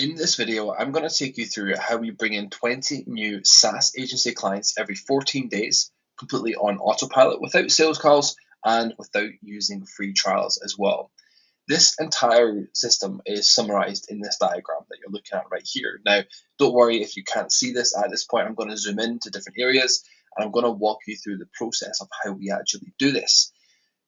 In this video, I'm going to take you through how we bring in 20 new SaaS agency clients every 14 days, completely on autopilot, without sales calls and without using free trials as well. This entire system is summarized in this diagram that you're looking at right here. Now, don't worry if you can't see this at this point. I'm going to zoom in to different areas and I'm going to walk you through the process of how we actually do this.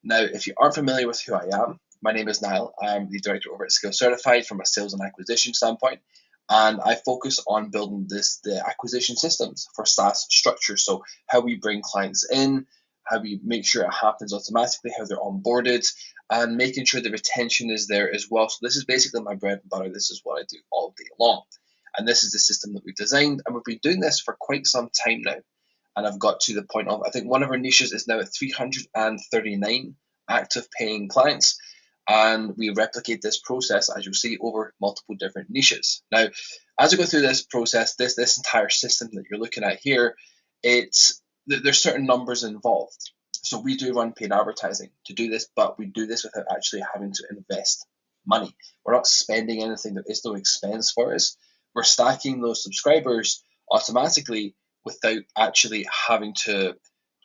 Now, if you aren't familiar with who I am, my name is Niall. I'm the director over at Skills Certified from a sales and acquisition standpoint, and I focus on building the acquisition systems for SaaS structures. So how we bring clients in, how we make sure it happens automatically, how they're onboarded, and making sure the retention is there as well. So this is basically my bread and butter. This is what I do all day long. And this is the system that we've designed, and we've been doing this for quite some time now. And I've got to the point of, I think one of our niches is now at 339 active paying clients. And we replicate this process, as you'll see, over multiple different niches. Now, as I go through this process, this entire system that you're looking at here, there's certain numbers involved. So we do run paid advertising to do this, but we do this without actually having to invest money. We're not spending anything. There is no expense for us. We're stacking those subscribers automatically without actually having to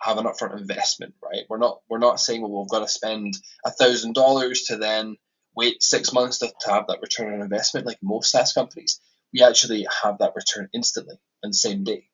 have an upfront investment, right? We're not saying, well, we've got to spend $1,000 to then wait 6 months to have that return on investment like most SaaS companies. We actually have that return instantly and same day.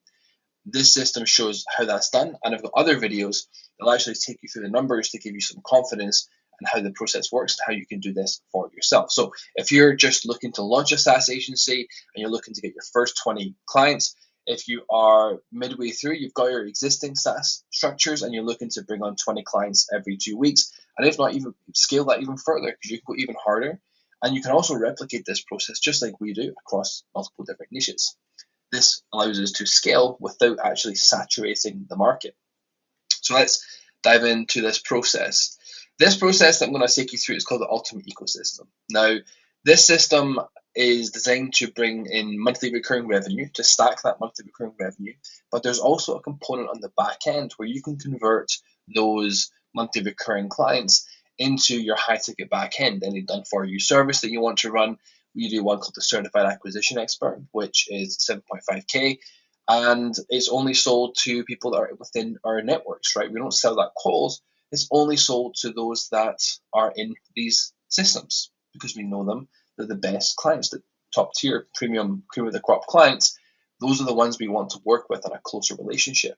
This system shows how that's done, and I've got other videos that'll actually take you through the numbers to give you some confidence and how the process works and how you can do this for yourself. So if you're just looking to launch a SaaS agency and you're looking to get your first 20 clients, if you are midway through, you've got your existing SaaS structures and you're looking to bring on 20 clients every 2 weeks, and if not, even scale that even further because you can go even harder. And you can also replicate this process just like we do across multiple different niches. This allows us to scale without actually saturating the market. So let's dive into this process. This process that I'm going to take you through is called the Ultimate Ecosystem. Now, this system is designed to bring in monthly recurring revenue, to stack that monthly recurring revenue, but there's also a component on the back end where you can convert those monthly recurring clients into your high ticket back end, any done for you service that you want to run. We do one called the Certified Acquisition Expert, which is 7.5K, and it's only sold to people that are within our networks, right? We don't sell that calls. It's only sold to those that are in these systems because we know them. They're the best clients, the top tier, premium, cream of the crop clients. Those are the ones we want to work with in a closer relationship.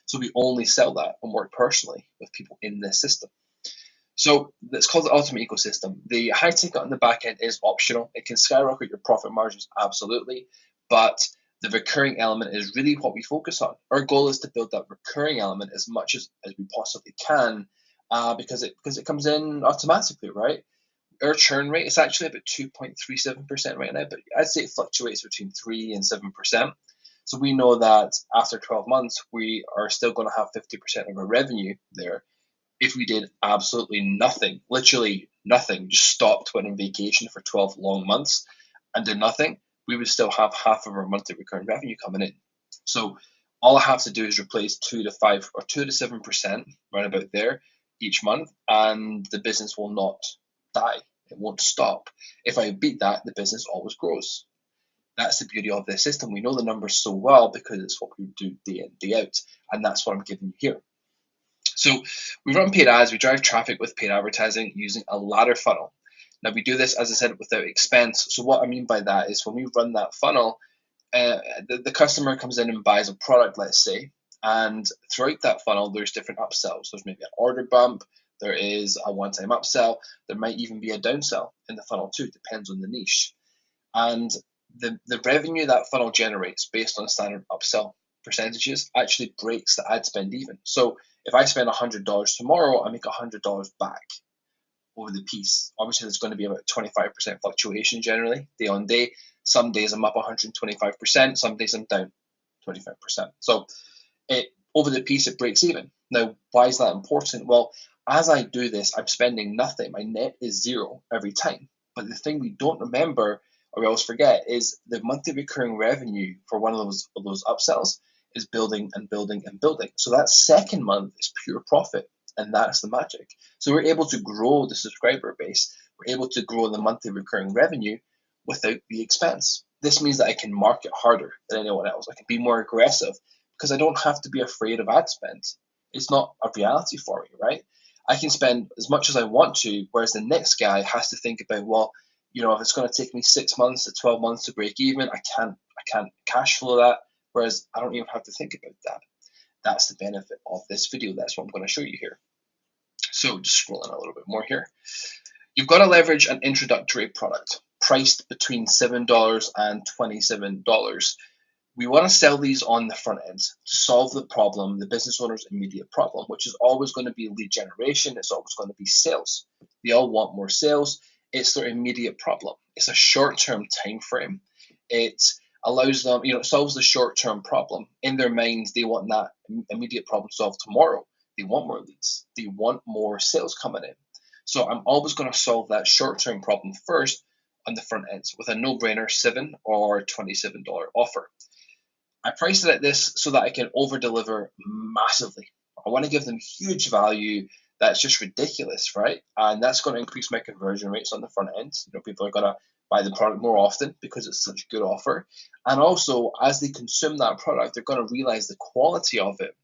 So we only sell that and work personally with people in this system. So it's called the Ultimate Ecosystem. The high ticket on the back end is optional. It can skyrocket your profit margins, absolutely, but the recurring element is really what we focus on. Our goal is to build that recurring element as much as we possibly can because it comes in automatically, right? Our churn rate is actually about 2.37% right now, but I'd say it fluctuates between 3 and 7%. So we know that after 12 months, we are still going to have 50% of our revenue there. If we did absolutely nothing, literally nothing, just stopped, went on vacation for 12 long months and did nothing, we would still have half of our monthly recurring revenue coming in. So all I have to do is replace 2 to 5 or 2 to 7%, right about there, each month, and the business will not die. It won't stop. If I beat that, the business always grows. That's the beauty of this system. We know the numbers so well because it's what we do day in, day out, and that's what I'm giving you here. So we run paid ads, we drive traffic with paid advertising using a ladder funnel. Now we do this, as I said, without expense. So what I mean by that is when we run that funnel, the customer comes in and buys a product, let's say, and throughout that funnel, there's different upsells. There's maybe an order bump, there is a one-time upsell, there might even be a downsell in the funnel too, depends on the niche. And the revenue that funnel generates based on standard upsell percentages actually breaks the ad spend even. So if I spend $100 tomorrow, I make $100 back over the piece. Obviously, there's going to be about 25% fluctuation generally, day on day. Some days I'm up 125%, some days I'm down 25%. So over the piece, it breaks even. Now, why is that important? Well, as I do this, I'm spending nothing. My net is zero every time. But the thing we don't remember, or we always forget, is the monthly recurring revenue for one of those upsells is building and building and building. So that second month is pure profit, and that's the magic. So we're able to grow the subscriber base. We're able to grow the monthly recurring revenue without the expense. This means that I can market harder than anyone else. I can be more aggressive because I don't have to be afraid of ad spend. It's not a reality for me, right? I can spend as much as I want to, whereas the next guy has to think about, well, if it's going to take me 6 months to 12 months to break even, I can't cash flow that, whereas I don't even have to think about that. That's the benefit of this video. That's what I'm going to show you here. So just scrolling a little bit more here. You've got to leverage an introductory product priced between $7 and $27. We want to sell these on the front end to solve the problem, the business owner's immediate problem, which is always going to be lead generation. It's always going to be sales. They all want more sales. It's their immediate problem. It's a short-term time frame. It allows them, it solves the short-term problem. In their minds, they want that immediate problem solved tomorrow. They want more leads. They want more sales coming in. So I'm always going to solve that short-term problem first on the front end with a no-brainer $7 or $27 offer. I priced it at this so that I can over-deliver massively. I want to give them huge value that's just ridiculous, right? And that's going to increase my conversion rates on the front end. People are going to buy the product more often because it's such a good offer. And also, as they consume that product, they're going to realize the quality of it.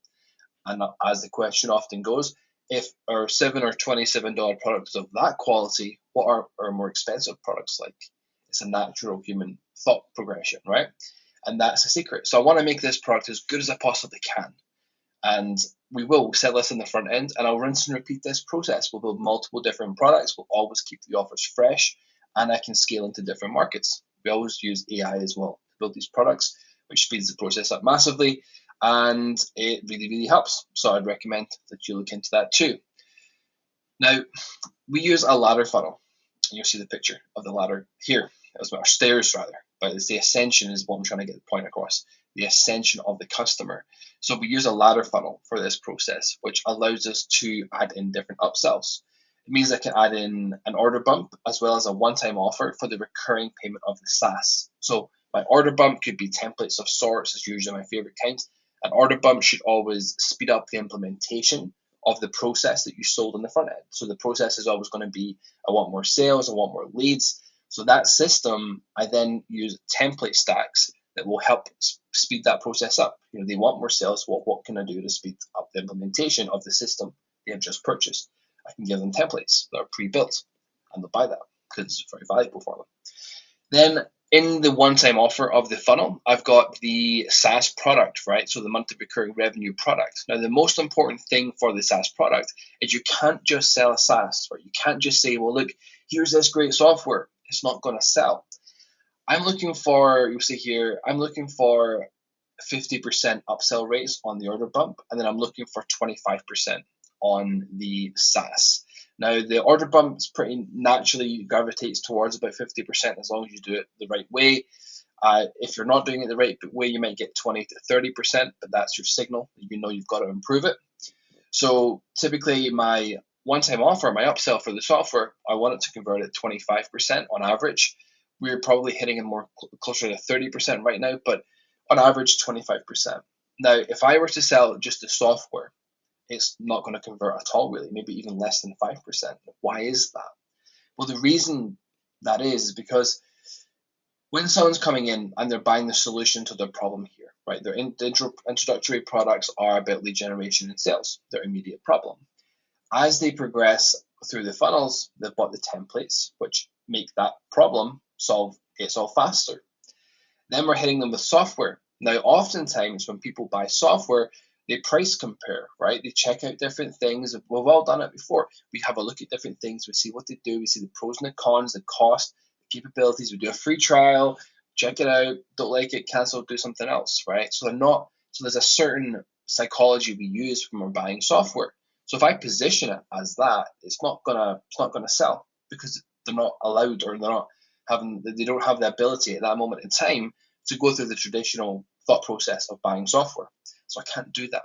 And as the question often goes, if our $7 or $27 product is of that quality, what are our more expensive products like? It's a natural human thought progression, right? And that's the secret. So I want to make this product as good as I possibly can. And we will sell this in the front end, and I'll rinse and repeat this process. We'll build multiple different products. We'll always keep the offers fresh, and I can scale into different markets. We always use AI as well to build these products, which speeds the process up massively, and it really, really helps. So I'd recommend that you look into that too. Now, we use a ladder funnel. You'll see the picture of the ladder here. As well, stairs rather, but it's the ascension is what I'm trying to get the point across. The ascension of the customer. So we use a ladder funnel for this process, which allows us to add in different upsells. It means I can add in an order bump as well as a one-time offer for the recurring payment of the SaaS. So my order bump could be templates of sorts. It's usually my favorite kind. An order bump should always speed up the implementation of the process that you sold on the front end. So the process is always going to be, I want more sales, I want more leads. So that system, I then use template stacks that will help speed that process up. They want more sales. What can I do to speed up the implementation of the system they have just purchased? I can give them templates that are pre-built, and they'll buy that because it's very valuable for them. Then in the one-time offer of the funnel, I've got the SaaS product, right? So the monthly recurring revenue product. Now, the most important thing for the SaaS product is you can't just sell a SaaS, right? You can't just say, well, look, here's this great software. It's not going to sell. I'm looking for, you'll see here, I'm looking for 50% upsell rates on the order bump, and then I'm looking for 25% on the SaaS. Now, the order bump is pretty naturally gravitates towards about 50% as long as you do it the right way. If you're not doing it the right way, you might get 20 to 30%, but that's your signal. You've got to improve it. So typically my one-time offer, my upsell for the software, I want it to convert at 25% on average. We're probably hitting a more closer to 30% right now, but on average 25%. Now, if I were to sell just the software, it's not going to convert at all, really, maybe even less than 5%. Why is that? Well, the reason that is because when someone's coming in and they're buying the solution to their problem here, right? Their introductory products are about lead generation and sales, their immediate problem. As they progress through the funnels, they've bought the templates, which make that problem get solved faster. Then we're hitting them with software. Now, oftentimes when people buy software, they price compare, right? They check out different things. We've all done it before. We have a look at different things. We see what they do. We see the pros and the cons, the cost, the capabilities. We do a free trial, check it out, don't like it, cancel, do something else, right? So there's a certain psychology we use when we're buying software. So if I position it as that, it's not gonna sell because they're not allowed, or they don't have the ability at that moment in time to go through the traditional thought process of buying software. So I can't do that.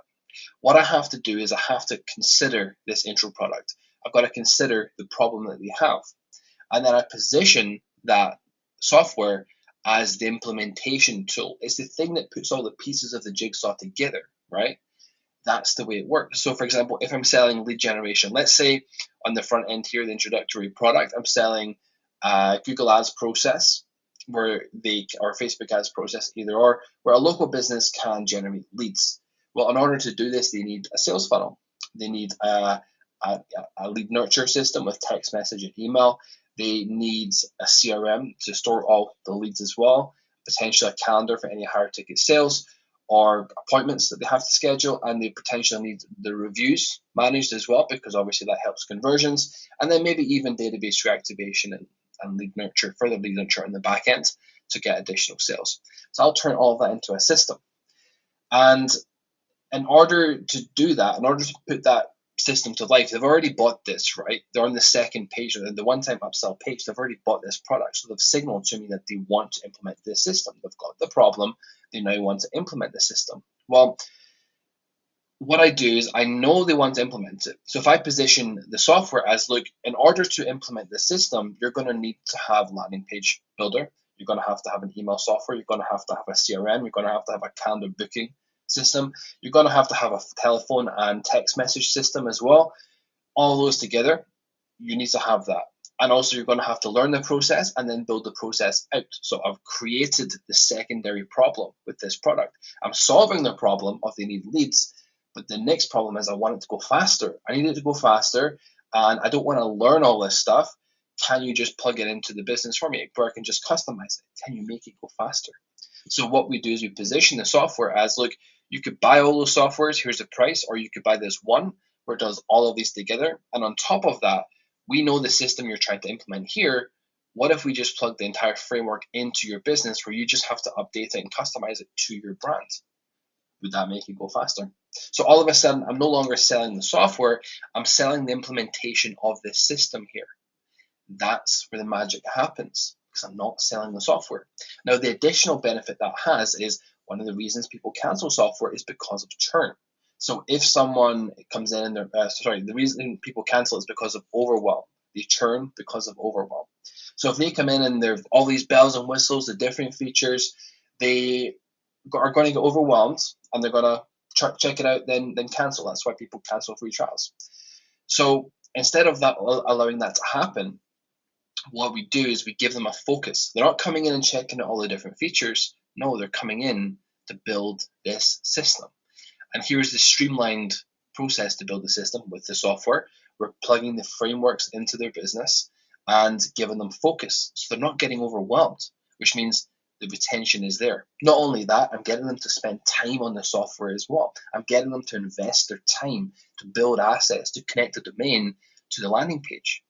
What I have to do is I have to consider this intro product. I've got to consider the problem that they have. And then I position that software as the implementation tool. It's the thing that puts all the pieces of the jigsaw together, right? That's the way it works. So for example, if I'm selling lead generation, let's say on the front end here, the introductory product, I'm selling Google Ads process. where or Facebook ads process, either or, where a local business can generate leads. Well, in order to do this, they need a sales funnel. They need a lead nurture system with text message and email. They need a CRM to store all the leads as well, potentially a calendar for any higher ticket sales or appointments that they have to schedule, and they potentially need the reviews managed as well, because obviously that helps conversions, and then maybe even database reactivation and lead nurture, further lead nurture on the back end to get additional sales. So I'll turn all of that into a system. And in order to do that, in order to put that system to life, they've already bought this, right? They're on the second page, or the one-time upsell page. They've already bought this product, so they've signaled to me that they want to implement this system. They've got the problem, they now want to implement the system. Well, what I do is I know they want to implement it. So if I position the software as, look, in order to implement the system, you're going to need to have landing page builder. You're going to have an email software. You're going to have a CRM. You're going to have a calendar booking system. You're going to have a telephone and text message system as well. All those together, you need to have that. And also you're going to have to learn the process and then build the process out. So I've created the secondary problem with this product. I'm solving the problem of they need leads, but the next problem is I want it to go faster. I need it to go faster, and I don't want to learn all this stuff. Can you just plug it into the business for me, where I can just customize it? Can you make it go faster? So what we do is we position the software as, look, you could buy all those softwares, here's the price, or you could buy this one where it does all of these together. And on top of that, we know the system you're trying to implement here. What if we just plug the entire framework into your business, where you just have to update it and customize it to your brand? Would that make it go faster? So all of a sudden, I'm no longer selling the software, I'm selling the implementation of this system here. That's where the magic happens, because I'm not selling the software. Now, the additional benefit that has is, one of the reasons people cancel software is because of churn. So if someone comes in and the reason people cancel is because of overwhelm. They churn because of overwhelm. So if they come in and there's all these bells and whistles, the different features, they are going to get overwhelmed and they're going to check it out, then cancel. That's why people cancel free trials. So instead of that, allowing that to happen, what we do is we give them a focus. They're not coming in and checking out all the different features. No, they're coming in to build this system. And here's the streamlined process to build the system with the software. We're plugging the frameworks into their business and giving them focus. So they're not getting overwhelmed, which means the retention is there. Not only that, I'm getting them to spend time on the software as well. I'm getting them to invest their time to build assets, to connect the domain to the landing page.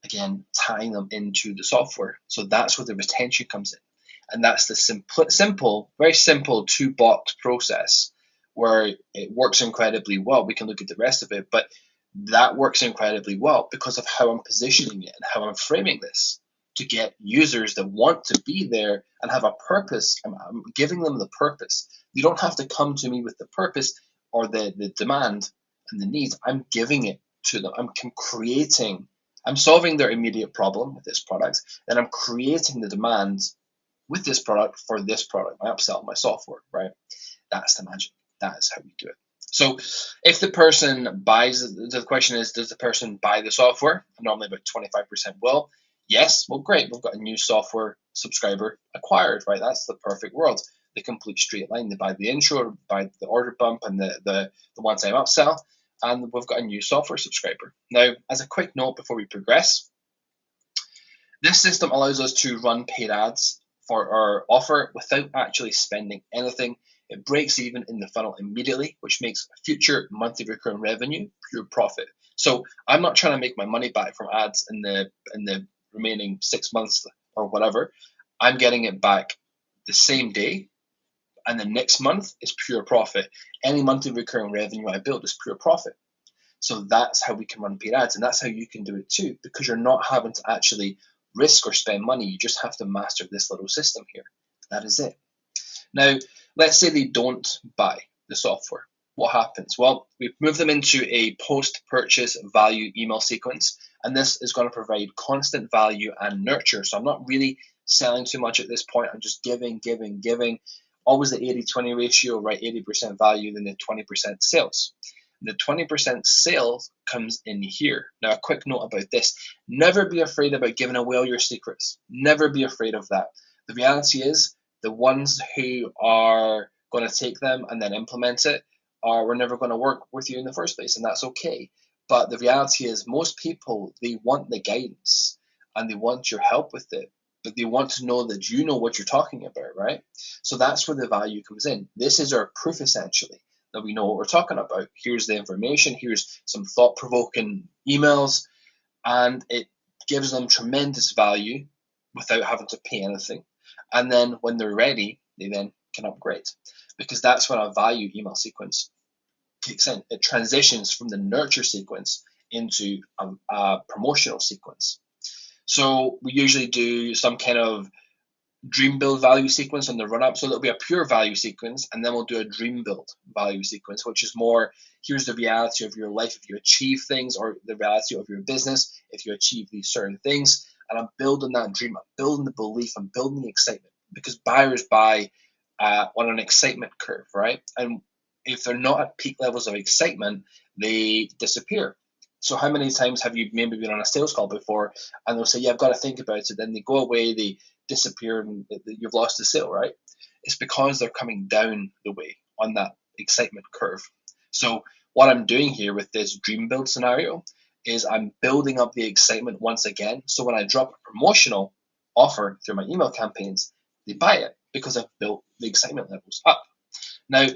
Again, tying them into the software. So that's where the retention comes in. And that's the very simple two-box process where it works incredibly well. We can look at the rest of it, but that works incredibly well because of how I'm positioning it and how I'm framing this to get users that want to be there and have a purpose. I'm giving them the purpose. You don't have to come to me with the purpose or the demand and the needs. I'm giving it to them. I'm solving their immediate problem with this product, and I'm creating the demand with this product for this product, my upsell, my software, right? That's the magic. That is how we do it. So if the person buys, the question is, does the person buy the software? Normally about 25% will. Yes, well, great. We've got a new software subscriber acquired, right? That's the perfect world. The complete straight line. They buy the intro, buy the order bump, and the one-time upsell, and we've got a new software subscriber. Now, as a quick note before we progress, this system allows us to run paid ads for our offer without actually spending anything. It breaks even in the funnel immediately, which makes future monthly recurring revenue pure profit. So I'm not trying to make my money back from ads in the remaining 6 months or whatever. I'm getting it back the same day, and the next month is pure profit. Any monthly recurring revenue I build is pure profit. So that's how we can run paid ads, and that's how you can do it too, because you're not having to actually risk or spend money. You just have to master this little system here. That is it. Now, let's say they don't buy the software. What happens? Well, we move them into a post-purchase value email sequence, and this is going to provide constant value and nurture. So I'm not really selling too much at this point. I'm just giving. Always the 80-20 ratio, right? 80% value, then the 20% sales. The 20% sales comes in here. Now, a quick note about this. Never be afraid about giving away all your secrets. Never be afraid of that. The reality is the ones who are going to take them and then implement it we're never going to work with you in the first place, and that's okay. But the reality is most people, they want the guidance and they want your help with it, but they want to know that you know what you're talking about, right? So that's where the value comes in. This is our proof, essentially, that we know what we're talking about. Here's the information, here's some thought-provoking emails, and it gives them tremendous value without having to pay anything. And then when they're ready, they then can upgrade, because that's when a value email sequence kicks in. It transitions from the nurture sequence into a promotional sequence. So we usually do some kind of dream build value sequence on the run up. So it'll be a pure value sequence, and then we'll do a dream build value sequence, which is more, here's the reality of your life if you achieve things, or the reality of your business if you achieve these certain things. And I'm building that dream, I'm building the belief, I'm building the excitement, because buyers buy on an excitement curve, right? And if they're not at peak levels of excitement, they disappear. So how many times have you maybe been on a sales call before and they'll say, yeah, I've got to think about it. Then they go away, they disappear, and you've lost the sale, right? It's because they're coming down the way on that excitement curve. So what I'm doing here with this dream build scenario is I'm building up the excitement once again. So when I drop a promotional offer through my email campaigns, they buy it because I've built the excitement levels up. Now,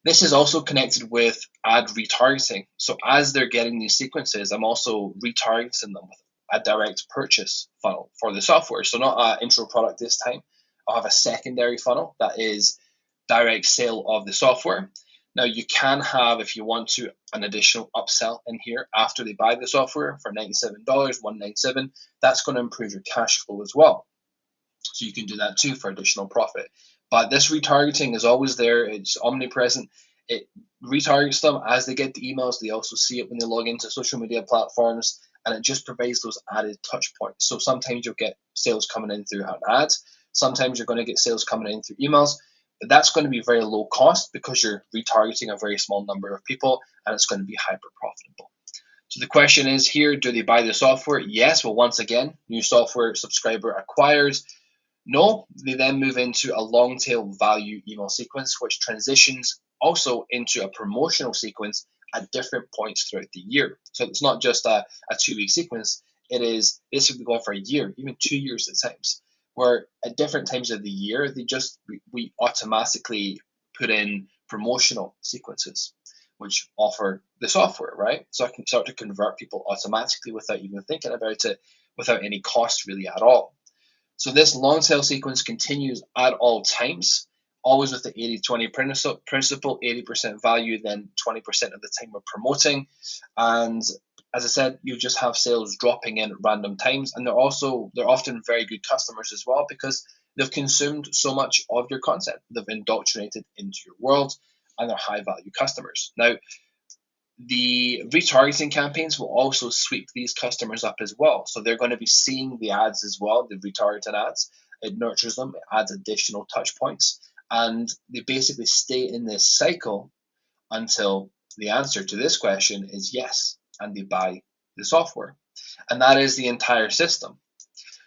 this is also connected with ad retargeting. So as they're getting these sequences, I'm also retargeting them with a direct purchase funnel for the software. So not an intro product this time. I'll have a secondary funnel that is direct sale of the software. Now you can have, if you want to, an additional upsell in here after they buy the software for $97, $197. That's going to improve your cash flow as well. So you can do that too for additional profit. But this retargeting is always there. It's omnipresent. It retargets them as they get the emails. They also see it when they log into social media platforms, and it just provides those added touch points. So sometimes you'll get sales coming in through an ad. Sometimes you're going to get sales coming in through emails, but that's going to be very low cost because you're retargeting a very small number of people, and it's going to be hyper profitable. So the question is here, do they buy the software? Yes. Well, once again, new software subscriber acquired. No, they then move into a long tail value email sequence, which transitions also into a promotional sequence at different points throughout the year. So it's not just a 2-week sequence, it is basically going for a year, even 2 years at times, where at different times of the year, we automatically put in promotional sequences, which offer the software, right? So I can start to convert people automatically without even thinking about it, without any cost really at all. So this long tail sequence continues at all times, always with the 80-20 principle, 80% value, then 20% of the time we're promoting. And as I said, you just have sales dropping in at random times. And they're often very good customers as well, because they've consumed so much of your content. They've indoctrinated into your world, and they're high value customers. Now, the retargeting campaigns will also sweep these customers up as well. So they're going to be seeing the ads as well, the retargeted ads. It nurtures them, it adds additional touch points, and they basically stay in this cycle until the answer to this question is yes, and they buy the software. And that is the entire system.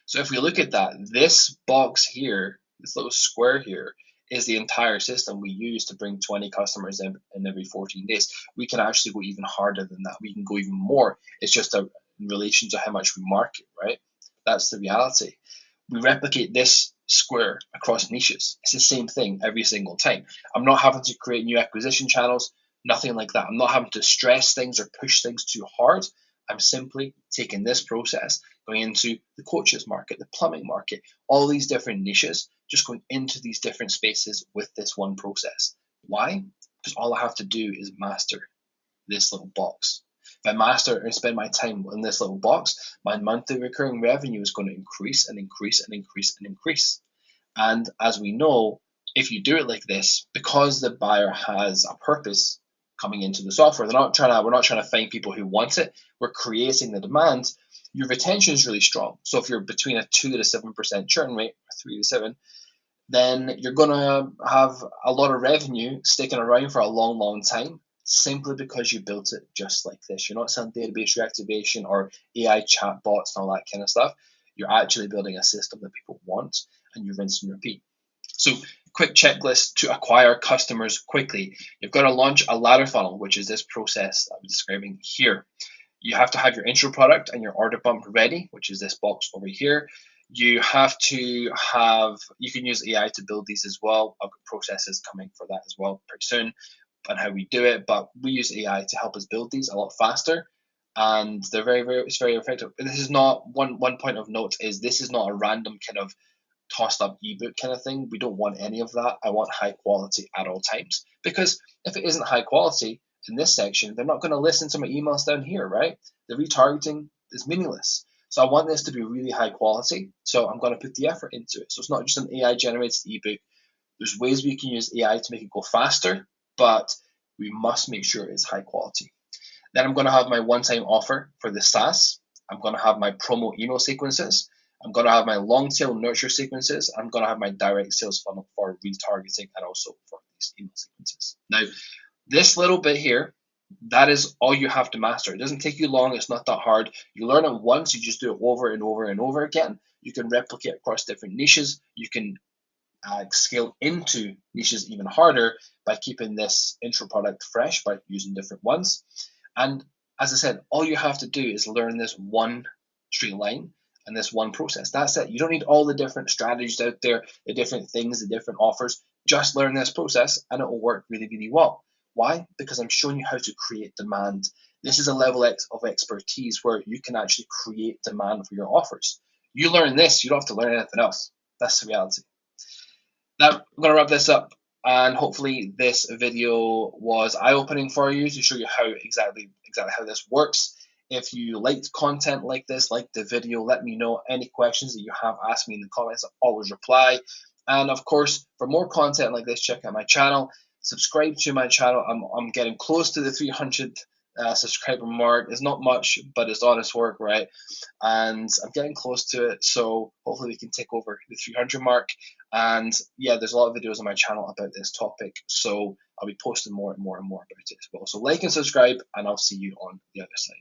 So if we look at that, this box here, this little square here, is the entire system we use to bring 20 customers in every 14 days. We can actually go even harder than that. We can go even more. It's just in relation to how much we market, right? That's the reality. We replicate this square across niches. It's the same thing every single time. I'm not having to create new acquisition channels, nothing like that. I'm not having to stress things or push things too hard. I'm simply taking this process, going into the coaches market, the plumbing market, all these different niches, just going into these different spaces with this one process. Why? Because all I have to do is master this little box. If I master and spend my time in this little box, my monthly recurring revenue is going to increase and increase and increase and increase. And as we know, if you do it like this, because the buyer has a purpose coming into the software, we're not trying to find people who want it. We're creating the demand. Your retention is really strong. So if you're between a 2 to 7% churn rate, or 3 to 7, then you're going to have a lot of revenue sticking around for a long, long time, simply because you built it just like this. You're not selling database reactivation or AI chatbots and all that kind of stuff. You're actually building a system that people want, and you rinse and repeat. So, quick checklist to acquire customers quickly. You've got to launch a ladder funnel, which is this process I'm describing here. You have to have your intro product and your order bump ready, which is this box over here. You have to have, you can use AI to build these as well. I've got processes coming for that as well pretty soon on how we do it, but we use AI to help us build these a lot faster. And they're it's very effective. And this is not one point of note is this is not a random kind of tossed up ebook kind of thing. We don't want any of that. I want high quality at all times, because if it isn't high quality in this section, they're not going to listen to my emails down here, right? The retargeting is meaningless. So I want this to be really high quality. So I'm going to put the effort into it. So it's not just an AI generated ebook. There's ways we can use AI to make it go faster, but we must make sure it's high quality. Then I'm going to have my one-time offer for the SaaS. I'm going to have my promo email sequences. I'm going to have my long tail nurture sequences. I'm going to have my direct sales funnel for retargeting and also for these email sequences. Now, this little bit here, that is all you have to master. It doesn't take you long. It's not that hard. You learn it once. You just do it over and over and over again. You can replicate across different niches. You can scale into niches even harder by keeping this intro product fresh by using different ones. And as I said, all you have to do is learn this one straight line and this one process. That's it. You don't need all the different strategies out there, the different things, the different offers. Just learn this process and it will work really, really well. Why? Because I'm showing you how to create demand. This is a level of expertise where you can actually create demand for your offers. You learn this, you don't have to learn anything else. That's the reality. Now, I'm going to wrap this up, and hopefully this video was eye-opening for you to show you how exactly how this works. If you liked content like this, like the video, let me know. Any questions that you have, ask me in the comments. I'll always reply. And of course, for more content like this, check out my channel. Subscribe to my channel. I'm getting close to the 300 subscriber mark. It's not much, but it's honest work, right? And I'm getting close to it, so hopefully we can take over the 300 mark. And yeah, there's a lot of videos on my channel about this topic, so I'll be posting more and more and more about it as well. So like and subscribe, and I'll see you on the other side.